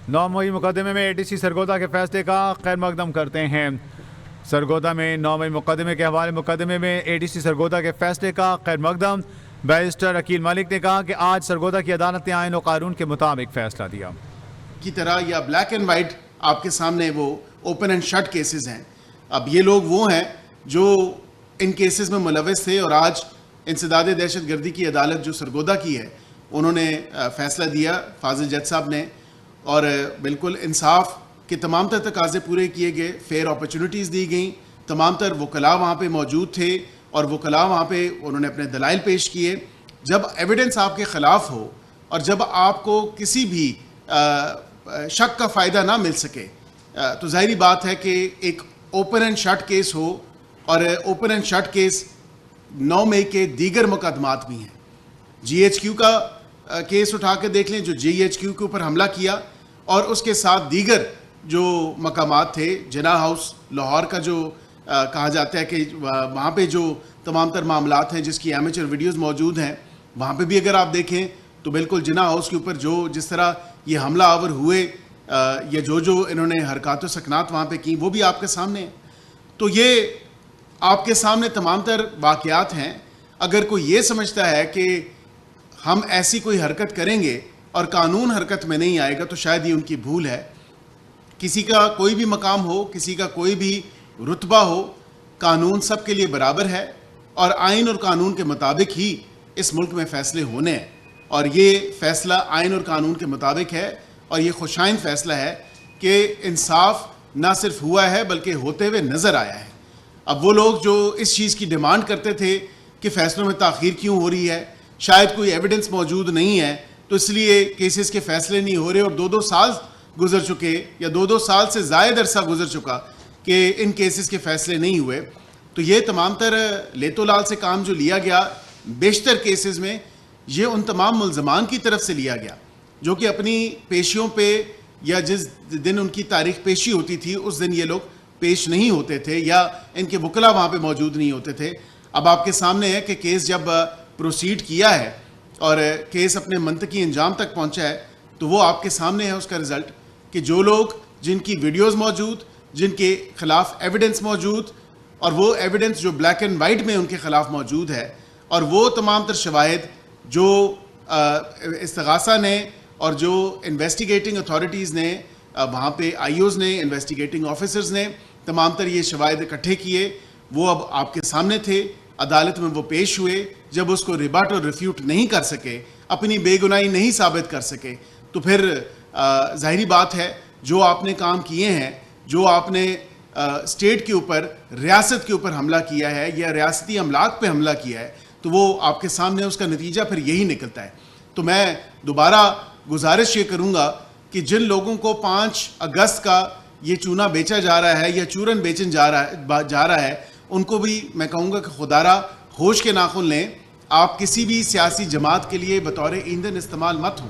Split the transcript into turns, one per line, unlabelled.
9 मई मुकदमे में एडीसी सरगोदा के फैसले का खैर मकदम करते हैं। सरगोदा में 9 मई मुकदमे के हवाले मुकदमे में एडीसी सरगोदा के फैसले का खैर मकदम। बैरिस्टर अकील मलिक ने कहा कि आज सरगोदा की अदालत ने आईन और कानून के मुताबिक फैसला दिया।
की तरह या ब्लैक एंड वाइट आपके सामने वो ओपन एंड शट केसेस हैं। अब ये लोग वो हैं जो इन केसेस में मुलविस थे और आज इंसदाद दहशत गर्दी की अदालत जो सरगोदा की है उन्होंने फैसला दिया फाजिल जज साहब ने, और बिल्कुल इंसाफ के तमाम तर तकाजे पूरे किए गए, फेयर अपॉर्चुनिटीज़ दी गई, तमाम तर वकला वहाँ पे मौजूद थे और वकला वहाँ पे उन्होंने अपने दलाइल पेश किए। जब एविडेंस आपके ख़िलाफ़ हो और जब आपको किसी भी शक का फ़ायदा ना मिल सके तो ज़ाहिरी बात है कि एक ओपन एंड शट केस हो, और ओपन एंड शट केस 9 मई के दीगर मुकदमात भी हैं। GHQ का केस उठा के देख लें, जो GHQ के ऊपर हमला किया, और उसके साथ दीगर जो मकामात थे, जिना हाउस लाहौर का जो कहा जाता है कि वहाँ पे जो तमाम तर मामलात हैं जिसकी एमेचर वीडियोस मौजूद हैं, वहाँ पे भी अगर आप देखें तो बिल्कुल जिना हाउस के ऊपर जो जिस तरह ये हमला आवर हुए या जो इन्होंने हरकत व सकनात वहाँ पे की वो भी आपके सामने है। तो ये आपके सामने तमाम तर वाक़यात हैं। अगर कोई ये समझता है कि हम ऐसी कोई हरकत करेंगे और कानून हरकत में नहीं आएगा तो शायद ये उनकी भूल है। किसी का कोई भी मकाम हो, किसी का कोई भी रुतबा हो, कानून सब के लिए बराबर है और आइन और कानून के मुताबिक ही इस मुल्क में फ़ैसले होने हैं, और ये फ़ैसला आइन और कानून के मुताबिक है, और ये खुशाइन फ़ैसला है कि इंसाफ ना सिर्फ हुआ है बल्कि होते हुए नज़र आया है। अब वो लोग जो इस चीज़ की डिमांड करते थे कि फ़ैसलों में ताख़ीर क्यों हो रही है, शायद कोई एविडेंस मौजूद नहीं है तो इसलिए केसेस के फ़ैसले नहीं हो रहे, और 2-2 साल गुजर चुके या 2-2 साल से ज़ायद अरसा गुजर चुका कि इन केसेस के फ़ैसले नहीं हुए। तो ये तमाम तर लेतो लाल से काम जो लिया गया बेशतर केसेस में, ये उन तमाम मुल्ज़मान की तरफ से लिया गया जो कि अपनी पेशियों पे या जिस दिन उनकी तारीख पेशी होती थी उस दिन ये लोग पेश नहीं होते थे या इनके वकला वहाँ पे मौजूद नहीं होते थे। अब आपके सामने है कि केस जब प्रोसीड किया है और केस अपने मंतकी अंजाम तक पहुँचा है तो वो आपके सामने है उसका रिज़ल्ट, कि जो लोग जिनकी वीडियोज़ मौजूद, जिनके ख़िलाफ़ एविडेंस मौजूद, और वो एविडेंस जो ब्लैक एंड वाइट में उनके ख़िलाफ़ मौजूद है, और वो तमाम तर शवाहिद जो इस्तिगासा ने और जो इन्वेस्टिगेटिंग अथॉरिटीज़ ने वहाँ पे IOs ने, इन्वेस्टिगेटिंग ऑफिसर्स ने तमाम तर ये शवाहिद इकट्ठे किए, वो अब आपके सामने थे, अदालत में वो पेश हुए। जब उसको रिबट और रिफ्यूट नहीं कर सके, अपनी बेगुनाही नहीं साबित कर सके, तो फिर ज़ाहिरी बात है जो आपने काम किए हैं, जो आपने स्टेट के ऊपर, रियासत के ऊपर हमला किया है या रियासती अमलाक पे हमला किया है, तो वो आपके सामने उसका नतीजा फिर यही निकलता है। तो मैं दोबारा गुजारिश ये करूँगा कि जिन लोगों को 5 अगस्त का ये चूना बेचा जा रहा है या चूरन बेचन जा रहा है उनको भी मैं कहूँगा कि खुदारा होश के नाखुन लें। आप किसी भी सियासी जमात के लिए बतौर ईंधन इस्तेमाल मत हों।